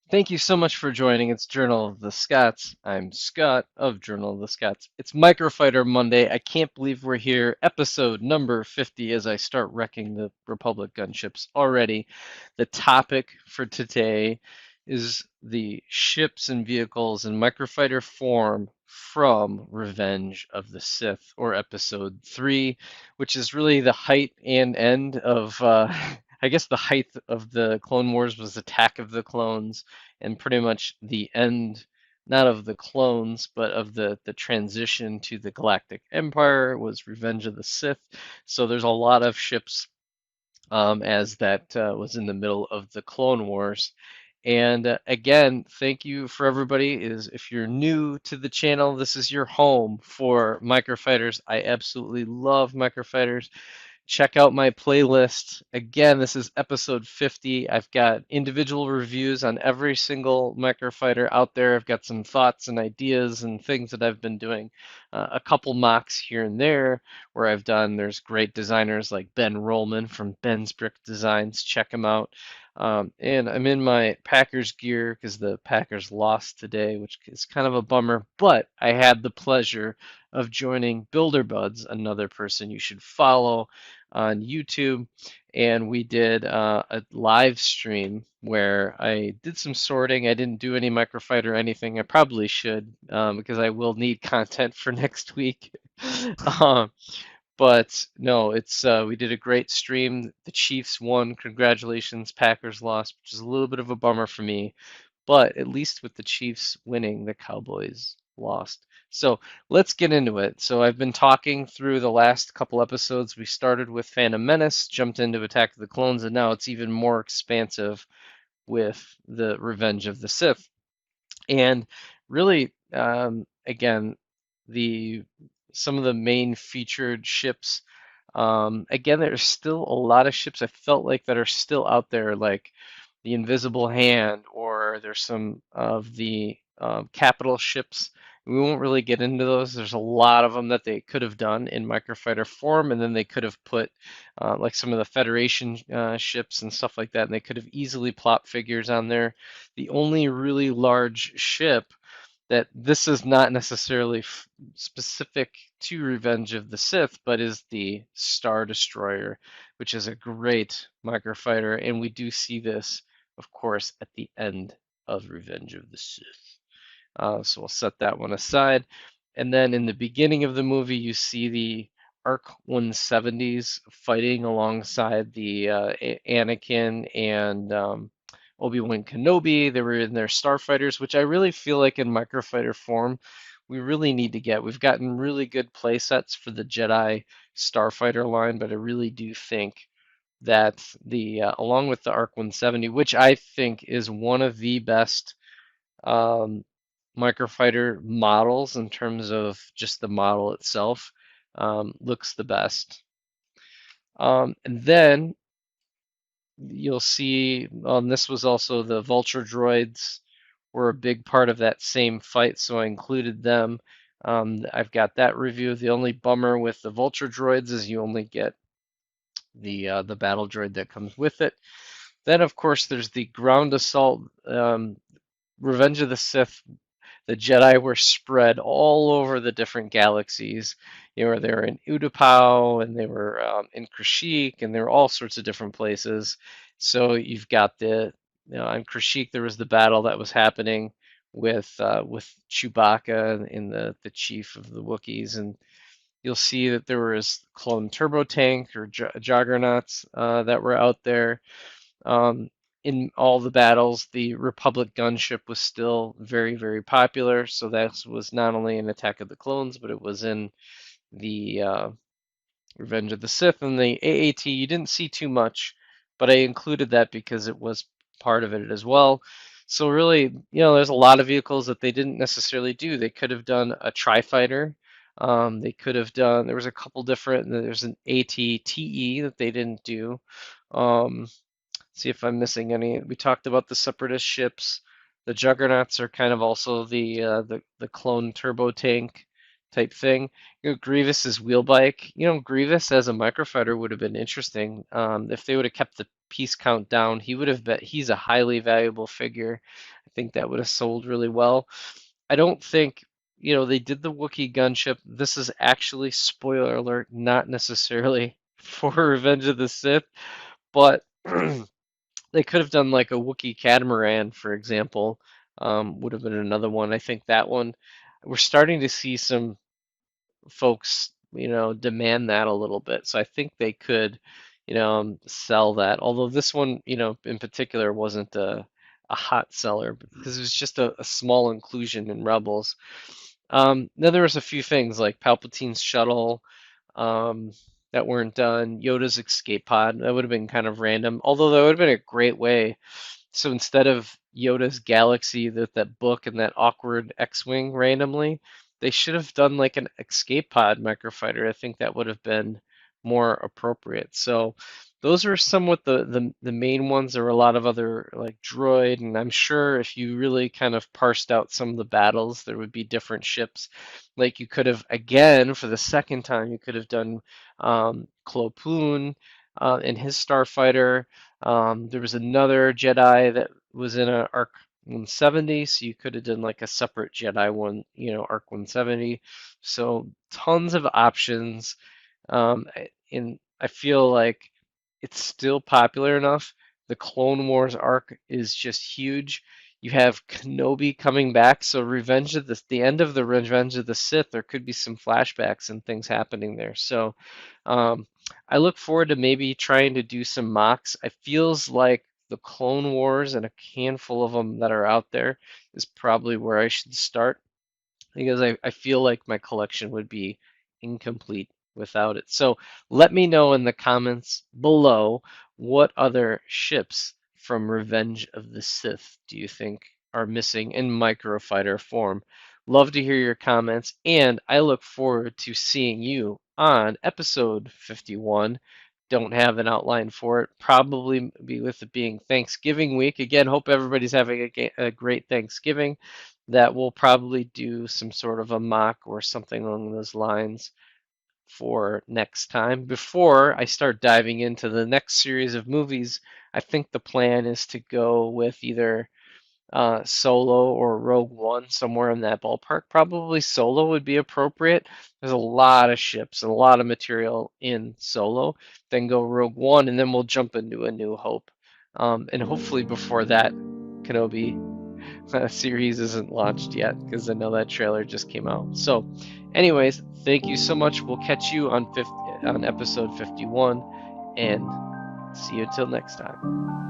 Thank you so much for joining. It's Journal of the Scots. I'm Scott of Journal of the Scots. It's Microfighter Monday. I can't believe we're here, episode number 50, as I start wrecking the Republic gunships already. The topic for today is the ships and vehicles in Microfighter form from Revenge of the Sith, or episode 3, which is really the height and end of I guess the height of the Clone Wars was Attack of the Clones, and pretty much the end, not of the clones, but of the transition to the Galactic Empire was Revenge of the Sith. So there's a lot of ships as that was in the middle of the Clone Wars. And again, thank you for everybody. Is if you're new to the channel, this is your home for Microfighters. I absolutely love Microfighters. Check out my playlist. Again, this is episode 50. I've got individual reviews on every single microfighter out there. I've got some thoughts and ideas and things that I've been doing. A couple mocks here and there where I've done. There's great designers like Ben Rollman from Ben's Brick Designs. Check him out. And I'm in my Packers gear because the Packers lost today, which is kind of a bummer. But I had the pleasure of joining Builder Buds, another person you should follow on YouTube, and we did a live stream where I did some sorting. I didn't do any microfight or anything. I probably should because I will need content for next week. um, but no, it's we did a great stream. The Chiefs won. Congratulations. Packers lost, which is a little bit of a bummer for me. But at least with the Chiefs winning, the Cowboys lost. So let's get into it. So I've been talking through the last couple episodes. We started with Phantom Menace, jumped into Attack of the Clones, and now it's even more expansive with the Revenge of the Sith. And really, again, the some of the main featured ships. Again, there's still a lot of ships I felt like that are still out there, like the Invisible Hand, or there's some of the capital ships. We won't really get into those. There's a lot of them that they could have done in microfighter form, and then they could have put like some of the Federation ships and stuff like that, and they could have easily plopped figures on there. The only really large ship that this is not necessarily specific to Revenge of the Sith, but is the Star Destroyer, which is a great microfighter, and we do see this, of course, at the end of Revenge of the Sith. So we'll set that one aside. And then in the beginning of the movie, you see the ARC 170s fighting alongside the Anakin and Obi-Wan Kenobi. They were in their starfighters, which I really feel like in microfighter form, we really need to get. We've gotten really good play sets for the Jedi starfighter line, but I really do think that the along with the ARC 170, which I think is one of the best um, microfighter models in terms of just the model itself, looks the best. And then you'll see this was also the vulture droids were a big part of that same fight, so I included them. I've got that review. The only bummer with the vulture droids is you only get the battle droid that comes with it. Then of course there's the ground assault. Revenge of the Sith, the Jedi were spread all over the different galaxies. They were in Utapau, and they were in Kashyyyk, and they were all sorts of different places. So you've got on Kashyyyk there was the battle that was happening with Chewbacca and the chief of the Wookiees, and you'll see that there was clone turbo tank or juggernauts that were out there. Um, in all the battles, the Republic gunship was still very, very popular. So that was not only in Attack of the Clones, but it was in the Revenge of the Sith and the AAT. You didn't see too much, but I included that because it was part of it as well. So really, there's a lot of vehicles that they didn't necessarily do. They could have done a tri-fighter. They could have done. There was a couple different. There's an AT-TE that they didn't do. Um, See if I'm missing any. We talked about the separatist ships. The juggernauts are kind of also the clone turbo tank type thing. Grievous's wheel bike. Grievous as a microfighter would have been interesting. If they would have kept the piece count down, he would have bet he's a highly valuable figure. I think that would have sold really well. I don't think, they did the Wookiee gunship. This is actually, spoiler alert, not necessarily for Revenge of the Sith, but they could have done like a Wookiee catamaran, for example. Would have been another one. I think that one, we're starting to see some folks, demand that a little bit. So I think they could, sell that. Although this one, in particular wasn't a hot seller because it was just a small inclusion in Rebels. Then there was a few things like Palpatine's shuttle um, that weren't done, Yoda's escape pod. That would have been kind of random, although that would have been a great way. So instead of Yoda's galaxy, that book and that awkward X-wing randomly, they should have done like an escape pod microfighter. I think that would have been more appropriate. So those are somewhat the main ones. There were a lot of other like droid, and I'm sure if you really kind of parsed out some of the battles, there would be different ships. Like you could have, again, for the second time, you could have done Klo Poon and his starfighter. There was another Jedi that was in a Arc 170, so you could have done like a separate Jedi one, Arc 170. So tons of options. And I feel like it's still popular enough. The Clone Wars arc is just huge. You have Kenobi coming back, so the end of the Revenge of the Sith, there could be some flashbacks and things happening there. So um, I look forward to maybe trying to do some mocks. It feels like the Clone Wars and a handful of them that are out there is probably where I should start because I feel like my collection would be incomplete without it. So let me know in the comments below what other ships from Revenge of the Sith do you think are missing in microfighter form? Love to hear your comments, and I look forward to seeing you on episode 51. Don't have an outline for it. Probably be with it being Thanksgiving week. Again, hope everybody's having a great Thanksgiving. That we'll probably do some sort of a mock or something along those lines for next time. Before I start diving into the next series of movies, I think the plan is to go with either Solo or Rogue One, somewhere in that ballpark. Probably Solo would be appropriate. There's a lot of ships and a lot of material in Solo. Then go Rogue One, and then we'll jump into A New Hope. And hopefully before that, Kenobi series isn't launched yet because I know that trailer just came out. So, anyways, thank you so much. We'll catch you on episode 51, and see you until next time.